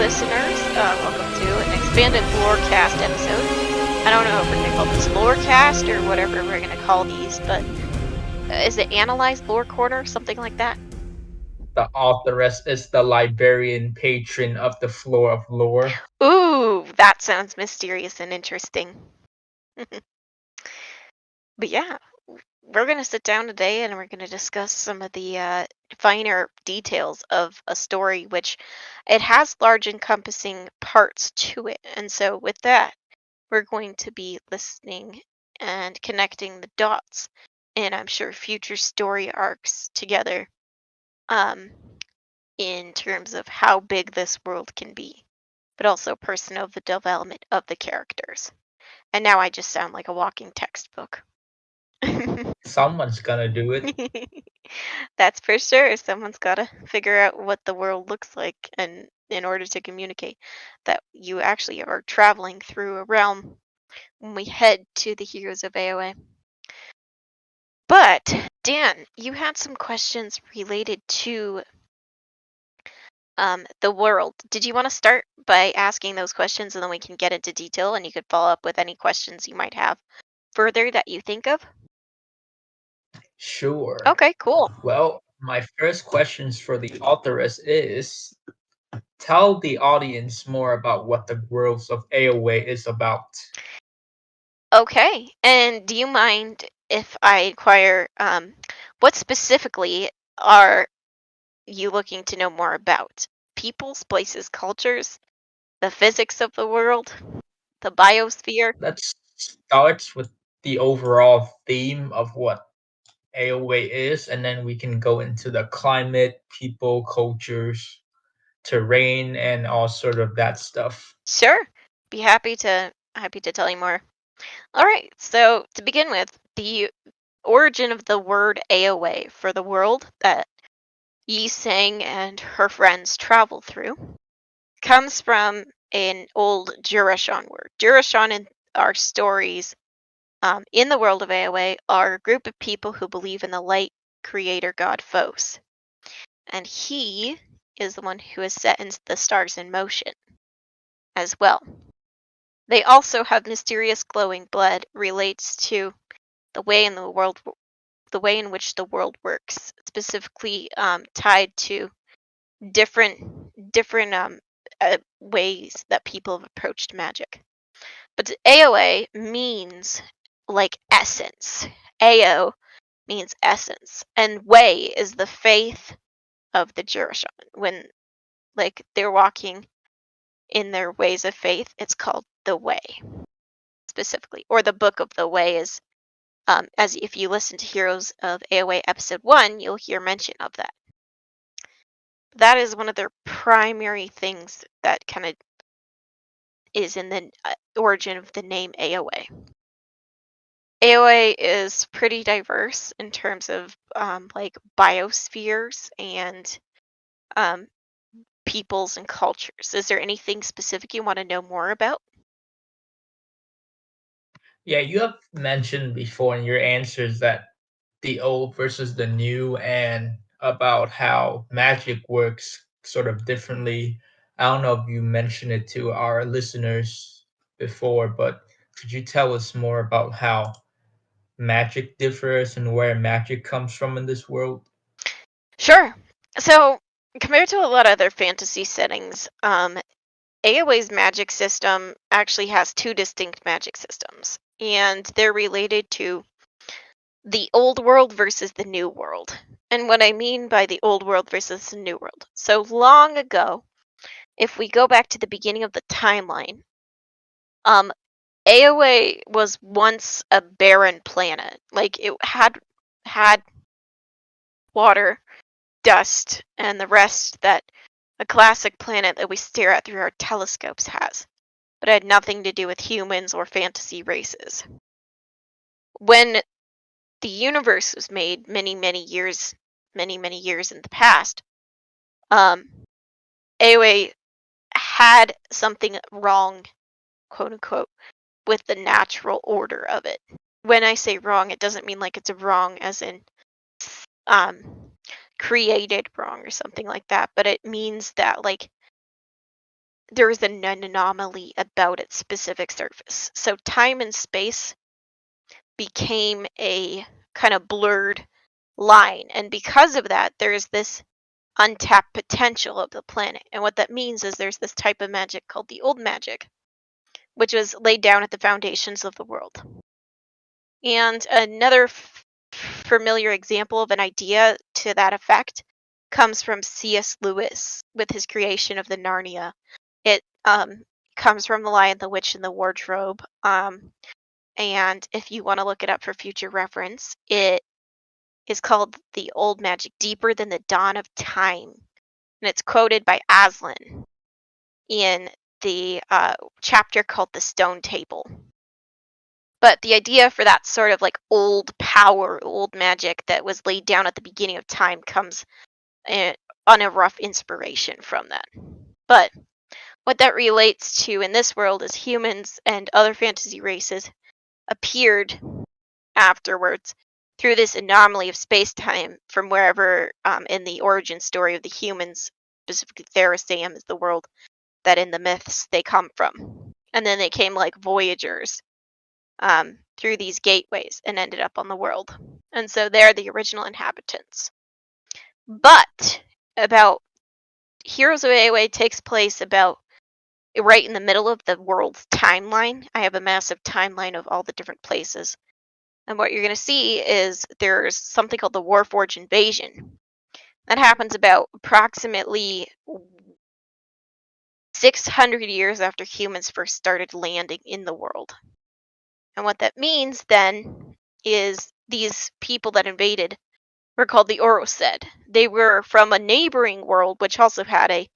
listeners. Welcome to an expanded Lorecast episode. I don't know if we're going to call this Lorecast or whatever we're going to call these, but is it Analyzed Lore Corner? Something like that? The authoress is the librarian patron of the floor of lore. Ooh, that sounds mysterious and interesting. But yeah, we're going to sit down today and we're going to discuss some of the finer details of a story, which it has large encompassing parts to it. And so with that, we're going to be listening and connecting the dots, and I'm sure future story arcs together, um, in terms of how big this world can be, but also personal the development of the characters. And now I just sound like a walking textbook. Someone's gonna do it. That's for sure. Someone's got to figure out what the world looks like, and in order to communicate that you actually are traveling through a realm when we head to the heroes of Aeowe. But Dan, you had some questions related to the world. Did you want to start by asking those questions and then we can get into detail and you could follow up with any questions you might have further that you think of? Sure. Okay, cool. Well, my first questions for the authoress is tell the audience more about what the worlds of Aeowe is about. Okay, and do you mind if I inquire what specifically are you looking to know more about? Peoples, places, cultures, the physics of the world, the biosphere? Let's start with the overall theme of what Aeowe is, and then we can go into the climate, people, cultures, terrain, and all sort of that stuff. Sure. Be happy to tell you more. All right. So to begin with, the origin of the word Aeowe for the world that Yi Sang and her friends travel through comes from an old Jurashan word. Jurashan in our stories, in the world of Aeowe, are a group of people who believe in the light creator god Phos, and he is the one who has set the stars in motion as well. They also have mysterious glowing blood relates to the way in which the world works, specifically tied to different ways that people have approached magic. But Aoe means like essence. Ao means essence, and way is the faith of the Jurashan. When like they're walking in their ways of faith, it's called the way specifically, or the book of the way is. As if you listen to Heroes of Aowe episode 1, you'll hear mention of that. That is one of their primary things that kind of is in the origin of the name Aowe. Aowe is pretty diverse in terms of like biospheres and um, peoples and cultures. Is there anything specific you want to know more about? Yeah, you have mentioned before in your answers that the old versus the new and about how magic works sort of differently. I don't know if you mentioned it to our listeners before, but could you tell us more about how magic differs and where magic comes from in this world? Sure. So, compared to a lot of other fantasy settings, Aowe's magic system actually has two distinct magic systems, and they're related to the old world versus the new world. And what I mean by the old world versus the new world. So long ago, if we go back to the beginning of the timeline, um, Aowe was once a barren planet. Like it had water, dust, and the rest that a classic planet that we stare at through our telescopes has, but it had nothing to do with humans or fantasy races. When the universe was made many years in the past, um, Aowe had something wrong, quote unquote, with the natural order of it. When I say wrong, it doesn't mean like it's wrong as in um, created wrong or something like that, but it means that like there is an anomaly about its specific surface. So time and space became a kind of blurred line. And because of that, there's this untapped potential of the planet. And what that means is there's this type of magic called the old magic, which was laid down at the foundations of the world. And another familiar example of an idea to that effect comes from C.S. Lewis with his creation of the Narnia. It comes from The Lion, the Witch, and the Wardrobe. And if you want to look it up for future reference, it is called The Old Magic Deeper Than the Dawn of Time. And it's quoted by Aslan in the chapter called The Stone Table. But the idea for that sort of like old power, old magic that was laid down at the beginning of time comes on a rough inspiration from that. But what that relates to in this world is humans and other fantasy races appeared afterwards through this anomaly of space-time from wherever in the origin story of the humans, specifically Theraseum is the world that in the myths they come from. And then they came like voyagers through these gateways and ended up on the world. And so they're the original inhabitants. But about Heroes of Aeowe takes place about right in the middle of the world's timeline. I have a massive timeline of all the different places. And what you're going to see is there's something called the Warforged invasion. That happens about approximately 600 years after humans first started landing in the world. And what that means then is these people that invaded were called the Orosed. They were from a neighboring world which also had a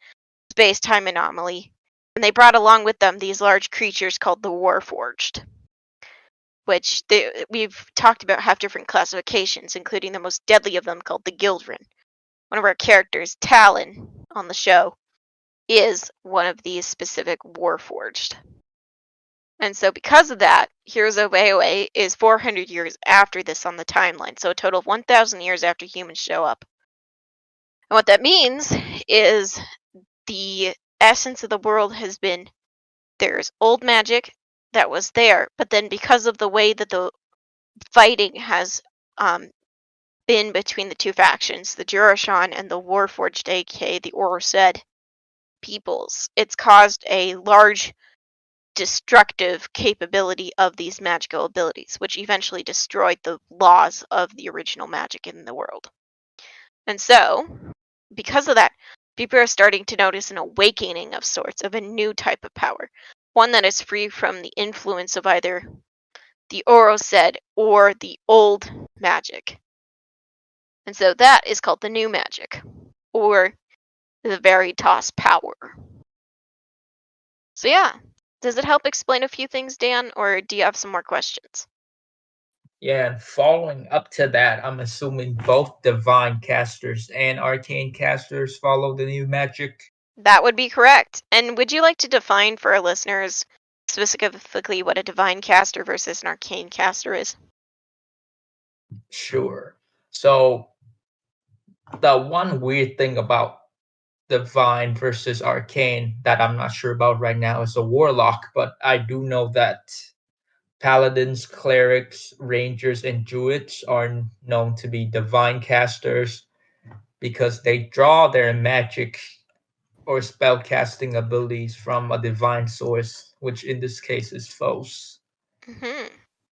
space-time anomaly, and they brought along with them these large creatures called the Warforged, which we've talked about have different classifications, including the most deadly of them called the Gildren. One of our characters, Talon, on the show, is one of these specific Warforged. And so because of that, Heroes of Aeowe is 400 years after this on the timeline, so a total of 1,000 years after humans show up. And what that means is the essence of the world has been there's old magic that was there, but then because of the way that the fighting has been between the two factions, the Jurashan and the Warforged, aka the Orosed peoples, it's caused a large destructive capability of these magical abilities, which eventually destroyed the laws of the original magic in the world. And so, because of that, people are starting to notice an awakening of sorts of a new type of power, one that is free from the influence of either the Orosed or the old magic. And so that is called the new magic, or the Veritas power. So yeah, does it help explain a few things, Dan, or do you have some more questions? Yeah, and following up to that, I'm assuming both divine casters and arcane casters follow the new magic. That would be correct. And would you like to define for our listeners specifically what a divine caster versus an arcane caster is? Sure. So the one weird thing about divine versus arcane that I'm not sure about right now is a warlock, but I do know that paladins, clerics, rangers, and druids are known to be divine casters because they draw their magic or spell casting abilities from a divine source, which in this case is Phos, Hmm.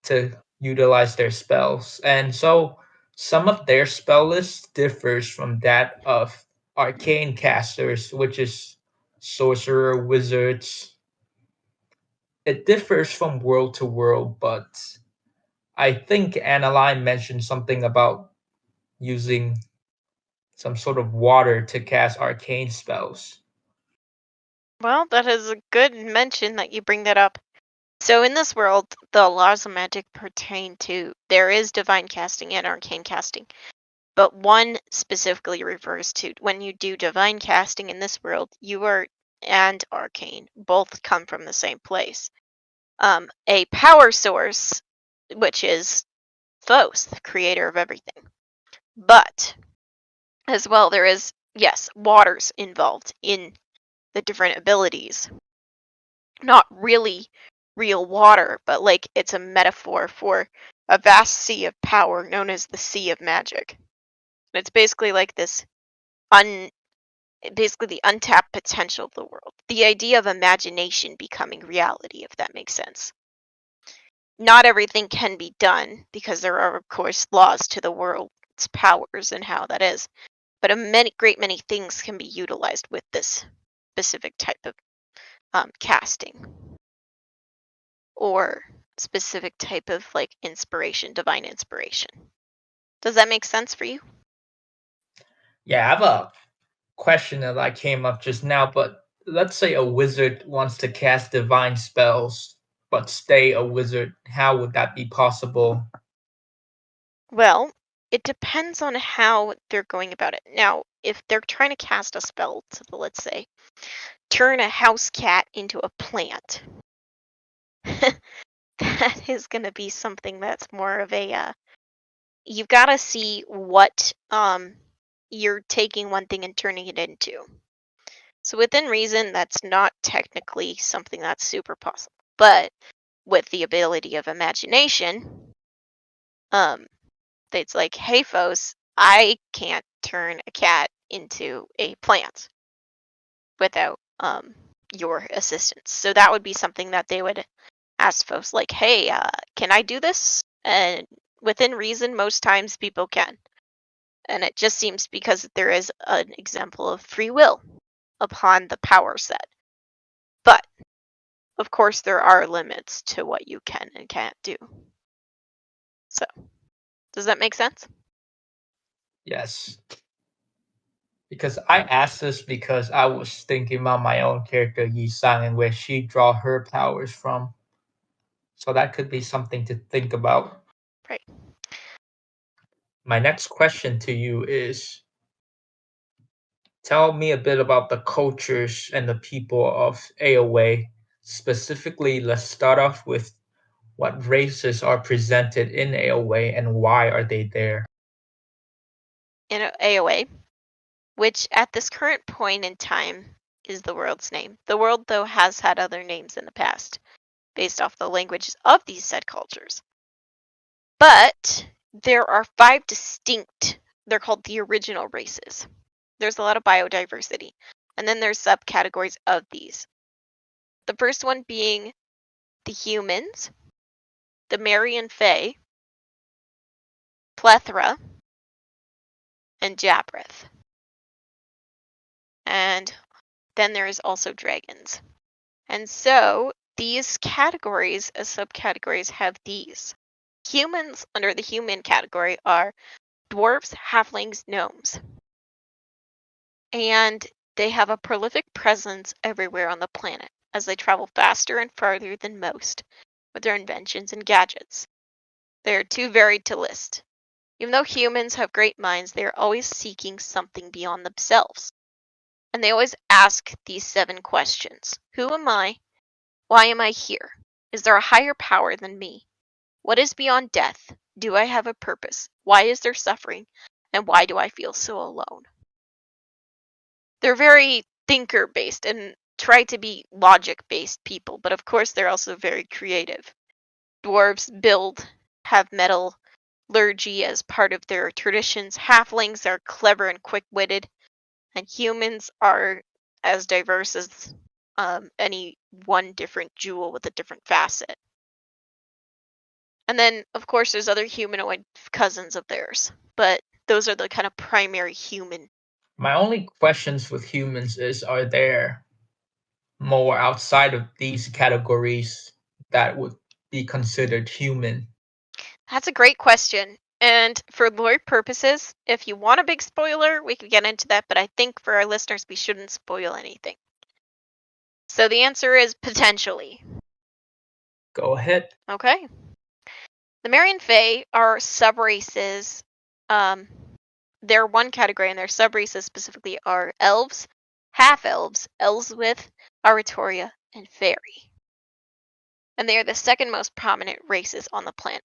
to utilize their spells. And so some of their spell list differs from that of arcane casters, which is sorcerer, wizards. It differs from world to world, but I think Aneli mentioned something about using some sort of water to cast arcane spells. Well, that is a good mention that you bring that up. So in this world, the laws of magic pertain to there is divine casting and arcane casting. But one specifically refers to when you do divine casting in this world, you are and arcane both come from the same place. A power source, which is Phos, the creator of everything. But as well, there is, yes, waters involved in the different abilities. Not really real water, but like it's a metaphor for a vast sea of power known as the Sea of Magic. It's basically like this basically the untapped potential of the world. The idea of imagination becoming reality, if that makes sense. Not everything can be done because there are, of course, laws to the world's powers and how that is. But great many things can be utilized with this specific type of casting or specific type of like inspiration, divine inspiration. Does that make sense for you? Yeah, I have a question that came up just now, but let's say a wizard wants to cast divine spells but stay a wizard. How would that be possible? Well, it depends on how they're going about it. Now, if they're trying to cast a spell to, let's say, turn a house cat into a plant, that is going to be something that's more of a you've got to see what you're taking one thing and turning it into. So within reason, that's not technically something that's super possible. But with the ability of imagination, um, it's like, hey, folks, I can't turn a cat into a plant without your assistance. So that would be something that they would ask folks, like, hey, can I do this? And within reason, most times people can. And it just seems because there is an example of free will upon the power set. But of course, there are limits to what you can and can't do. So, does that make sense? Yes. Because I asked this because I was thinking about my own character Yi Sang and where she draw her powers from. So that could be something to think about. Right. My next question to you is tell me a bit about the cultures and the people of Aeowe. Specifically, let's start off with what races are presented in Aeowe and why are they there? In Aeowe, which at this current point in time is the world's name. The world, though, has had other names in the past, based off the languages of these said cultures. But there are 5 distinct, they're called the original races. There's a lot of biodiversity. And then there's subcategories of these. The first one being the humans, the Marian Fae, Plethora, and Jabreth. And then there is also dragons. And so these categories as subcategories have these. Humans under the human category are dwarves, halflings, gnomes. And they have a prolific presence everywhere on the planet as they travel faster and farther than most with their inventions and gadgets. They are too varied to list. Even though humans have great minds, they are always seeking something beyond themselves. And they always ask these 7 questions. Who am I? Why am I here? Is there a higher power than me? What is beyond death? Do I have a purpose? Why is there suffering? And why do I feel so alone? They're very thinker based and try to be logic based people, but of course they're also very creative. Dwarves have metallurgy as part of their traditions. Halflings are clever and quick witted, and humans are as diverse as any one different jewel with a different facet. And then, of course, there's other humanoid cousins of theirs, but those are the kind of primary human. My only questions with humans is are there more outside of these categories that would be considered human? That's a great question. And for lore purposes, if you want a big spoiler, we could get into that, but I think for our listeners, we shouldn't spoil anything. So the answer is potentially. Go ahead. Okay. The Marian Fae are subraces. They're one category, and their subraces specifically are elves, half-elves, Elswith, Aratoria, and Fairy. And they are the second most prominent races on the planet.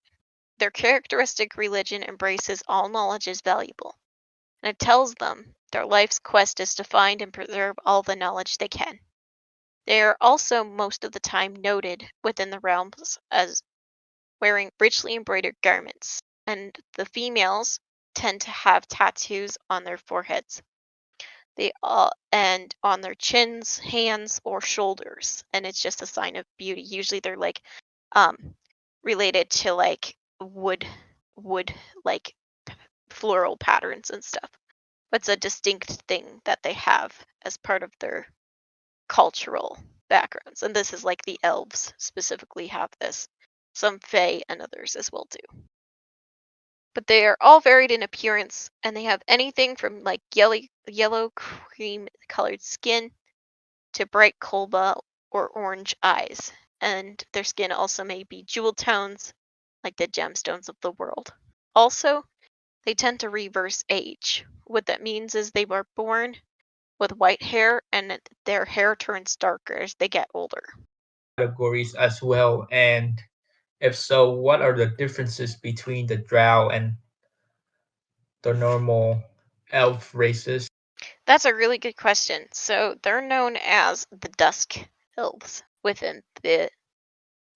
Their characteristic religion embraces all knowledge is valuable, and it tells them Their life's quest is to find and preserve all the knowledge they can. They are also most of the time noted within the realms as wearing richly embroidered garments, and the females tend to have tattoos on their foreheads. They all and on their chins, hands, or shoulders, and it's just a sign of beauty. Usually they're like um related to like wood like floral patterns and stuff. It's a distinct thing that they have as part of their cultural backgrounds. And this is like the elves specifically have this. Some fae and others as well too. But they are all varied in appearance, and they have anything from like yellow cream colored skin to bright cobalt or orange eyes. And their skin also may be jewel tones, like the gemstones of the world. Also, they tend to reverse age. What that means is they were born with white hair and their hair turns darker as they get older. Categories as well? And if so, what are the differences between the drow and the normal elf races? That's a really good question. So they're known as the Dusk Elves within the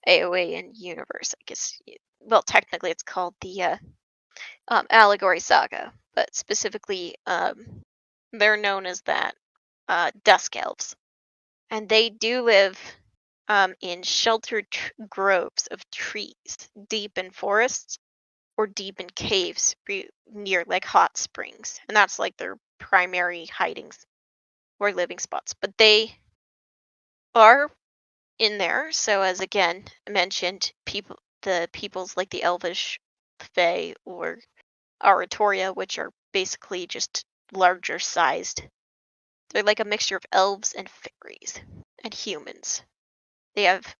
Aeowean universe. I guess, well, technically it's called the Allegory Saga, but specifically they're known as that Dusk Elves. And they do live in sheltered groves of trees, deep in forests, or deep in caves near like hot springs. And that's like their primary hidings or living spots. But they are in there. So as again mentioned, the peoples like the Elvish Fae or Oratoria, which are basically just larger sized. They're like a mixture of elves and fairies and humans. They have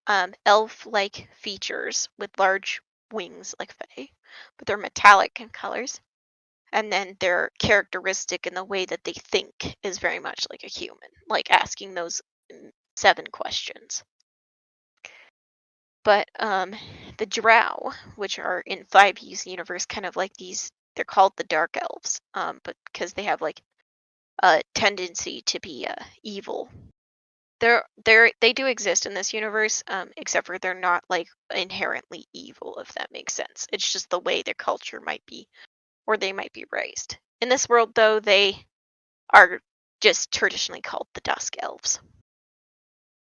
elf-like features with large wings like fae, but they're metallic in colors. And then their characteristic in the way that they think is very much like a human, like asking those 7 questions. But the drow, which are in 5E's universe, kind of like these, they're called the dark elves, but because they have like a tendency to be evil. They do exist in this universe, except for they're not like inherently evil, if that makes sense. It's just the way their culture might be, or they might be raised. In this world, though, they are just traditionally called the Dusk Elves.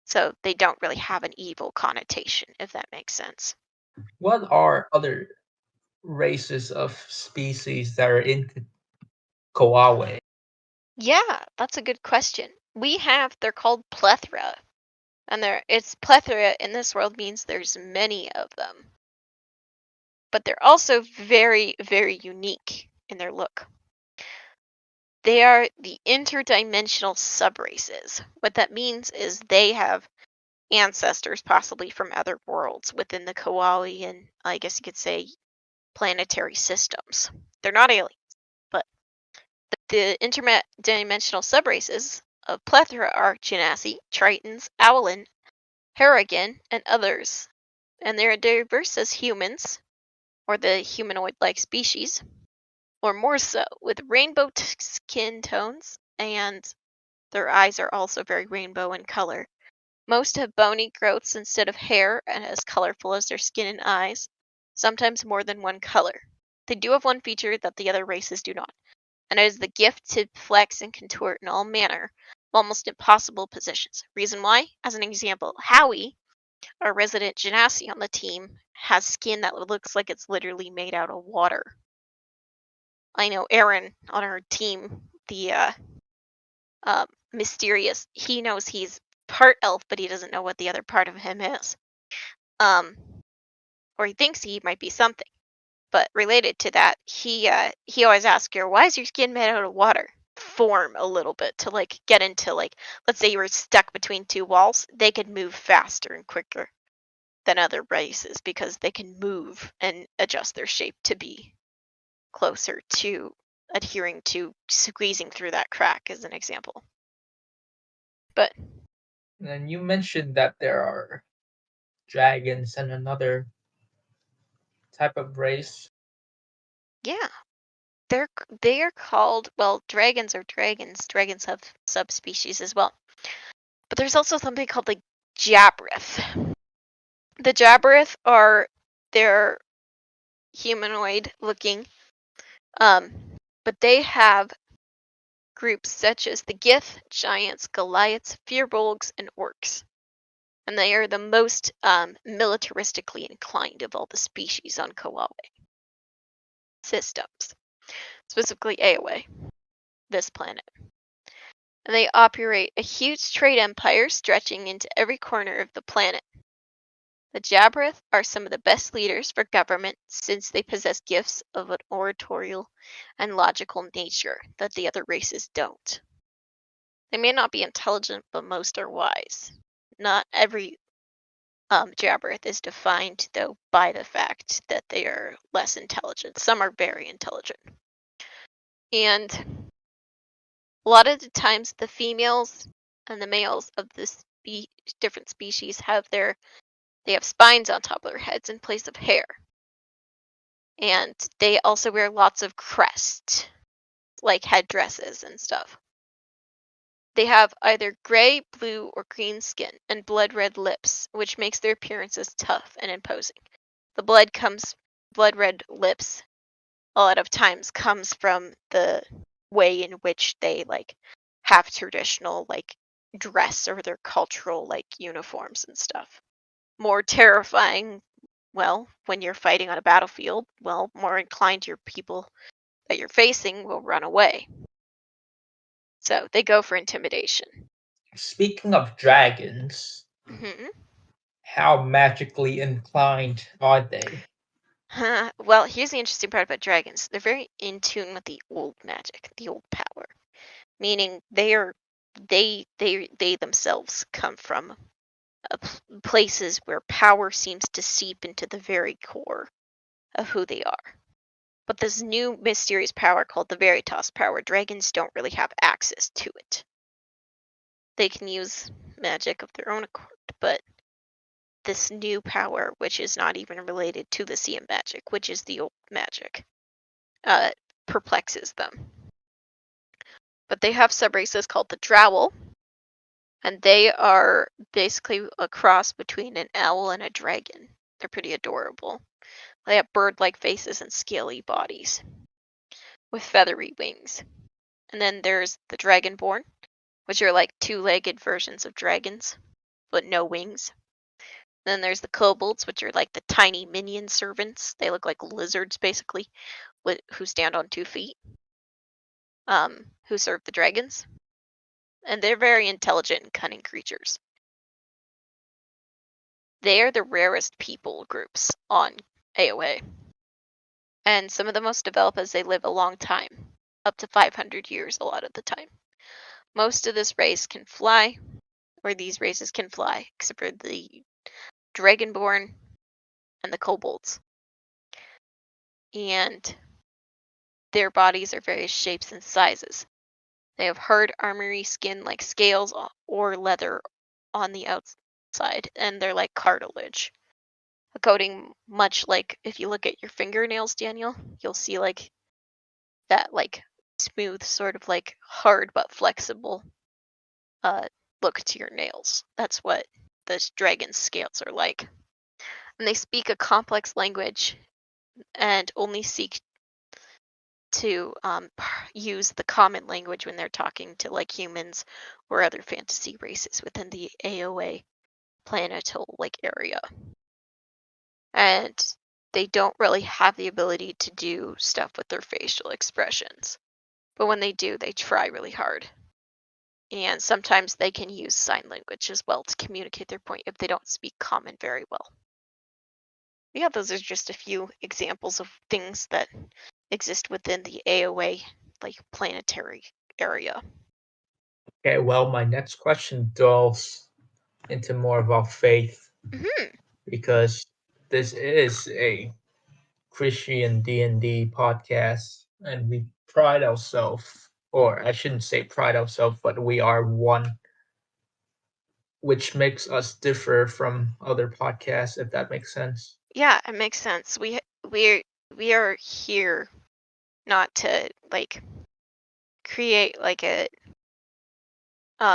So they don't really have an evil connotation, if that makes sense. What are other races of species that are in Kawaii? Yeah, that's a good question. They're called plethora, and it's plethora in this world means there's many of them. But they're also very, very unique in their look. They are the interdimensional subraces. What that means is they have ancestors possibly from other worlds within the Kawaii and I guess you could say planetary systems. They're not aliens, but the interdimensional subraces of plethora are Genasi, Tritons, Owlin, Harrigan, and others. And they're diverse as humans, or the humanoid-like species, or more so, with rainbow skin tones, and their eyes are also very rainbow in color. Most have bony growths instead of hair and as colorful as their skin and eyes, sometimes more than one color. They do have one feature that the other races do not, and it is the gift to flex and contort in all manner of almost impossible positions. Reason why? As an example, Howie, our resident Genasi on the team, has skin that looks like it's literally made out of water. I know Aaron on our team, the mysterious, he knows he's part elf, but he doesn't know what the other part of him is. Or he thinks he might be something. But related to that, he always asks her, "Why is your skin made out of water?" Form a little bit to like get into like, let's say you were stuck between 2 walls, they could move faster and quicker than other races because they can move and adjust their shape to be closer to adhering to squeezing through that crack, as an example. But And you mentioned that there are dragons and another type of race. yeah, they are called, well, dragons are dragons. Dragons have subspecies as well. But there's also something called the Jabbereth. The Jabbereth they're humanoid looking, but they have groups such as the Gith, Giants, Goliaths, Firbolgs, and Orcs. And they are the most militaristically inclined of all the species on Aeowe systems, specifically Aeowe, this planet. And they operate a huge trade empire stretching into every corner of the planet. The Jabbereth are some of the best leaders for government since they possess gifts of an oratorial and logical nature that the other races don't. They may not be intelligent, but most are wise. Not every Jabbereth is defined, though, by the fact that they are less intelligent. Some are very intelligent. And a lot of the times, the females and the males of the different species they have spines on top of their heads in place of hair. And they also wear lots of crests, like headdresses and stuff. They have either gray, blue, or green skin and blood-red lips, which makes their appearances tough and imposing. The blood-red lips a lot of times comes from the way in which they have traditional dress or their cultural uniforms and stuff. More terrifying, well, when you're fighting on a battlefield, well, more inclined your people that you're facing will run away. So they go for intimidation. Speaking of dragons, how magically inclined are they? Well, here's the interesting part about dragons. They're very in tune with the old magic, the old power. Meaning they themselves come from places where power seems to seep into the very core of who they are. But this new mysterious power called the Veritas power, dragons don't really have access to it. They can use magic of their own accord, but this new power, which is not even related to the sea magic, which is the old magic, perplexes them. But they have subraces called the Drowl, and they are basically a cross between an owl and a dragon. They're pretty adorable. They have bird-like faces and scaly bodies with feathery wings. And then there's the Dragonborn, which are like two-legged versions of dragons, but no wings. Then there's the kobolds, which are like the tiny minion servants. They look like lizards, basically, who stand on 2 feet, who serve the dragons. And they're very intelligent and cunning creatures. They are the rarest people groups on Aeowe. And some of the most developed as they live a long time, up to 500 years a lot of the time. Most of this race can fly, or these races can fly, except for the Dragonborn and the kobolds. And their bodies are various shapes and sizes. They have hard armory skin like scales or leather on the outside, and they're like cartilage. A coating much like if you look at your fingernails, Daniel, you'll see that smooth, sort of hard but flexible look to your nails. That's what the dragon's scales are like. And they speak a complex language and only seek to use the common language when they're talking to humans or other fantasy races within the Aeowe planetal area. And they don't really have the ability to do stuff with their facial expressions. But when they do, they try really hard. And sometimes they can use sign language as well to communicate their point if they don't speak common very well. Yeah, those are just a few examples of things that exist within the Aeowe planetary area. Okay, well, my next question delves into more of our faith because this is a Christian D&D podcast, and we pride ourselves, or I shouldn't say pride ourselves, but we are one, which makes us differ from other podcasts, if that makes sense. Yeah, it makes sense. We are here not to like create like a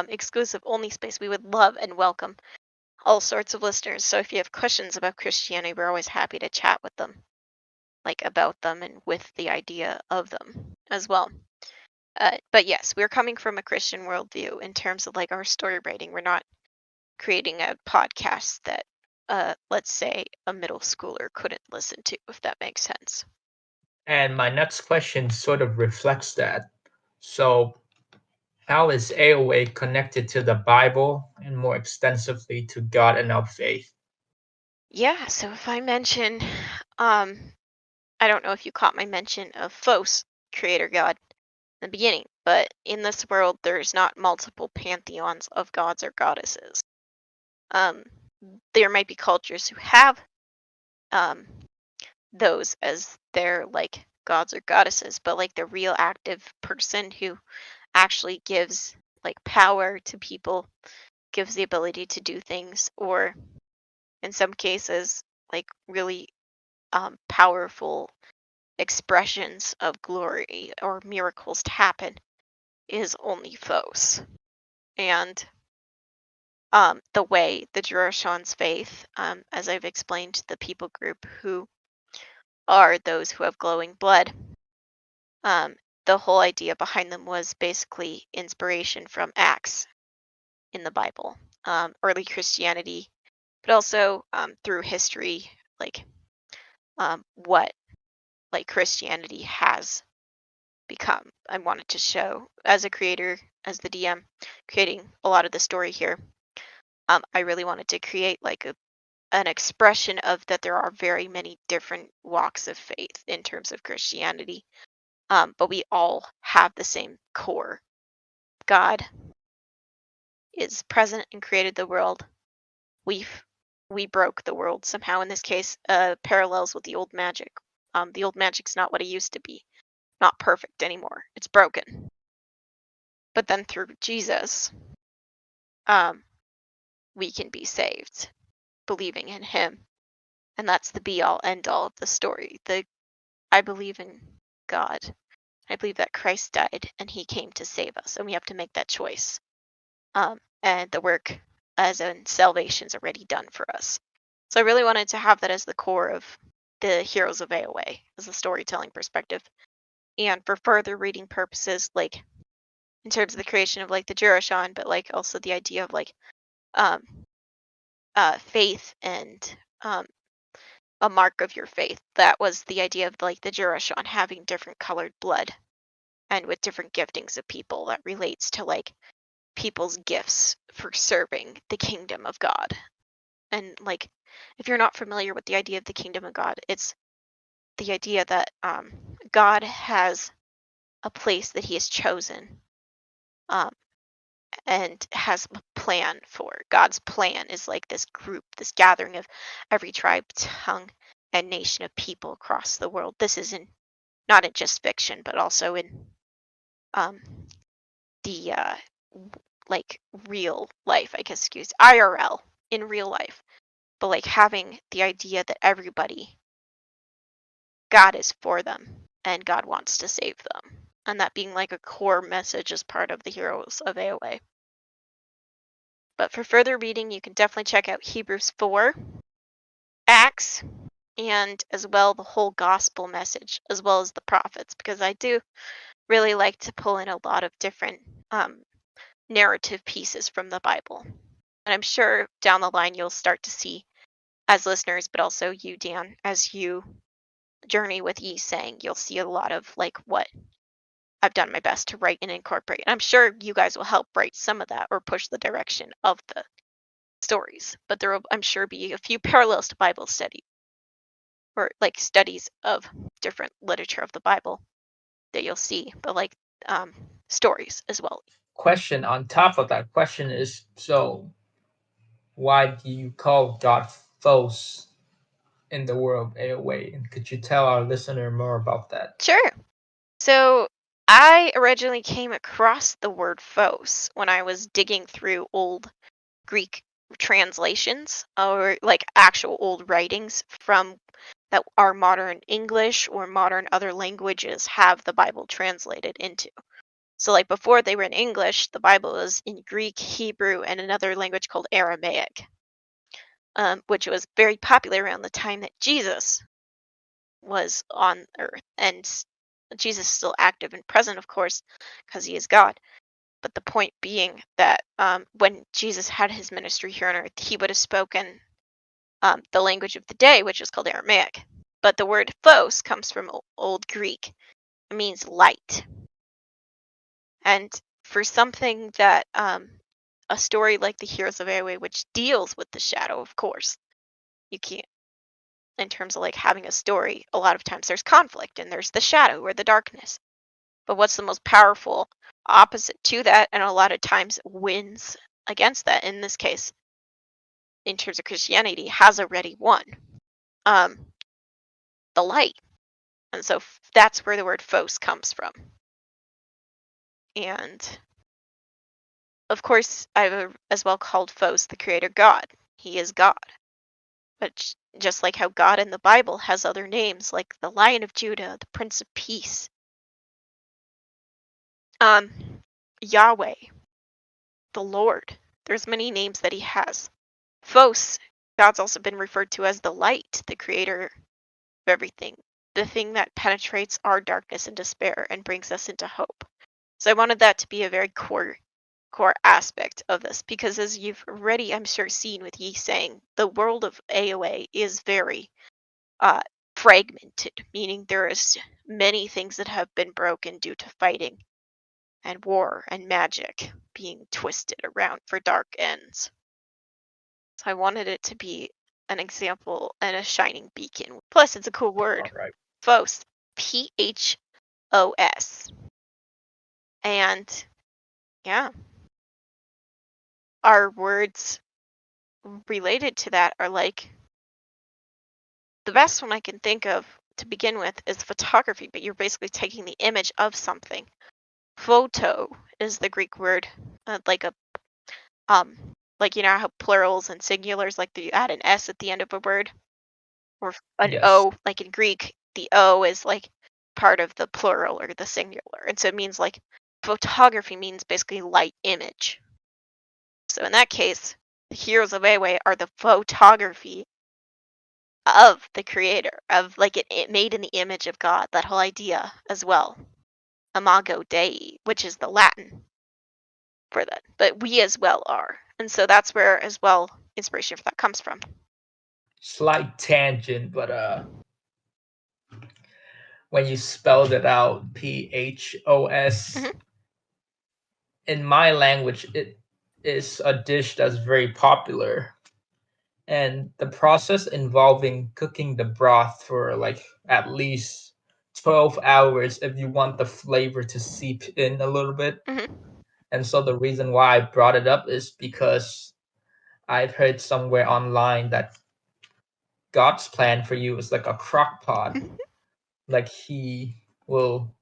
exclusive only space. We would love and welcome all sorts of listeners. So if you have questions about Christianity, we're always happy to chat with them, like about them and with the idea of them as well. But yes, we're coming from a Christian worldview in terms of like our story writing. We're not creating a podcast that, let's say, a middle schooler couldn't listen to, if that makes sense. And my next question sort of reflects that. So, how is Aeowe connected to the Bible and more extensively to God and our faith? Yeah, so if I mention, I don't know if you caught my mention of Phos, creator god, in the beginning, but in this world, there's not multiple pantheons of gods or goddesses. Um, there might be cultures who have um, those as their like gods or goddesses, but like the real active person who actually gives like power to people, gives the ability to do things, or in some cases, like really powerful expressions of glory or miracles to happen, is only Phos. And the way the Jurashan's faith, as I've explained, the people group who are those who have glowing blood, um, the whole idea behind them was basically inspiration from Acts in the Bible, early Christianity, but also through history, like what like Christianity has become. I wanted to show as a creator, as the DM, creating a lot of the story here. I really wanted to create like an expression of that there are very many different walks of faith in terms of Christianity, but we all have the same core. God is present and created the world. We've we broke the world somehow. In this case, parallels with the old magic. The old magic's not what it used to be. Not perfect anymore. It's broken. But then through Jesus, um, we can be saved, believing in Him, and that's the be all end all of the story. I believe in God. I believe that Christ died and He came to save us, and we have to make that choice. And the work as in salvation's already done for us. So I really wanted to have that as the core of the Heroes of Aeowe, as a storytelling perspective. And for further reading purposes, like in terms of the creation of like the Jurashan, but like also the idea of like um, faith and a mark of your faith. That was the idea of like the Jurashan having different colored blood and with different giftings of people that relates to like people's gifts for serving the kingdom of God. And like if you're not familiar with the idea of the kingdom of God, it's the idea that God has a place that He has chosen, um, and has a plan for. God's plan is like this group, this gathering of every tribe, tongue, and nation of people across the world. This is in not in just fiction, but also in um, the like real life, I guess. Excuse IRL in real life, but like having the idea that everybody, God is for them and God wants to save them, and that being like a core message as part of the Heroes of Aeowe. But for further reading, you can definitely check out Hebrews 4, Acts, and as well the whole gospel message, as well as the prophets, because I do really like to pull in a lot of different narrative pieces from the Bible. And I'm sure down the line you'll start to see, as listeners, but also you, Dan, as you journey with Yi saying, you'll see a lot of like what I've done my best to write and incorporate. And I'm sure you guys will help write some of that or push the direction of the stories. But there will, I'm sure, be a few parallels to Bible study or like studies of different literature of the Bible that you'll see, but like stories as well. Question on top of that question is, so why do you call God Phos in the world Aeowe? And could you tell our listener more about that? Sure. So I originally came across the word phos when I was digging through old Greek translations or like actual old writings from that our modern English or modern other languages have the Bible translated into. So, like before they were in English, the Bible was in Greek, Hebrew, and another language called Aramaic, which was very popular around the time that Jesus was on earth. And Jesus is still active and present, of course, because he is God. But the point being that when Jesus had his ministry here on earth, he would have spoken the language of the day, which is called Aramaic. But the word phos comes from Old Greek. It means light. And for something that a story like the Heroes of Aeowe, which deals with the shadow, of course, you can't, in terms of like having a story, a lot of times there's conflict and there's the shadow or the darkness. But what's the most powerful opposite to that, and a lot of times wins against that, in this case, in terms of Christianity, has already won. The light. And so that's where the word phos comes from. And of course, I've as well called Phos the creator God. He is God. But just like how God in the Bible has other names, like the Lion of Judah, the Prince of Peace, Yahweh, the Lord. There's many names that he has. Phos, God's also been referred to as the light, the creator of everything, the thing that penetrates our darkness and despair and brings us into hope. So I wanted that to be a very core aspect of this, because as you've already, I'm sure, seen with Yi saying, the world of Aeowe is very fragmented, meaning there is many things that have been broken due to fighting and war and magic being twisted around for dark ends. So I wanted it to be an example and a shining beacon. Plus, it's a cool word. All right. Phos. Phos. And yeah, our words related to that are like, the best one I can think of to begin with is photography, but you're basically taking the image of something. Photo is the Greek word, like you know how plurals and singulars, like you add an S at the end of a word, or an Yes. O, like in Greek, the O is like part of the plural or the singular, and so it means like photography means basically light image. So in that case, the Heroes of Aeowe are the photography of the creator, of like it made in the image of God, that whole idea as well. Imago Dei, which is the Latin for that. But we as well are. And so that's where as well inspiration for that comes from. Slight tangent, but when you spelled it out, PHOS, Mhm. in my language, it is a dish that's very popular. And the process involving cooking the broth for like at least 12 hours if you want the flavor to seep in a little bit. Mhm. And so the reason why I brought it up is because I've heard somewhere online that God's plan for you is like a crock pot. Like he will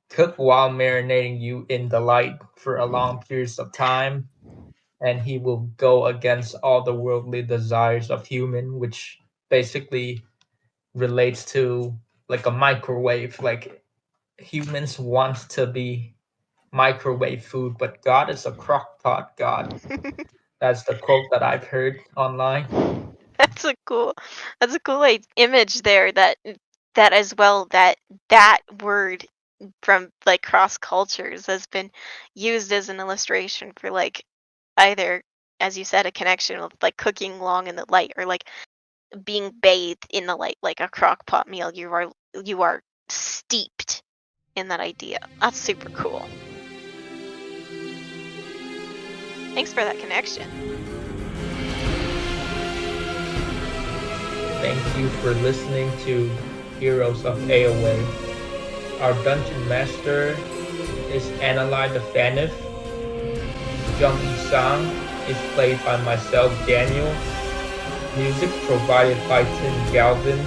cook while marinating you in the light for a long periods of time, and he will go against all the worldly desires of human, which basically relates to like a microwave. Like humans want to be microwave food, but God is a crock pot God. That's the quote that I've heard online. That's a cool like image there, that as well, that word from like cross cultures has been used as an illustration for like either, as you said, a connection with like cooking long in the light, or like being bathed in the light, like a crock pot meal. You are steeped in that idea. That's super cool. Thanks for that connection. Thank you for listening to Heroes of Aeowe. Our dungeon master is Aneli the Fanif. Jung Sang is played by myself, Daniel. Music provided by Tim Galvin.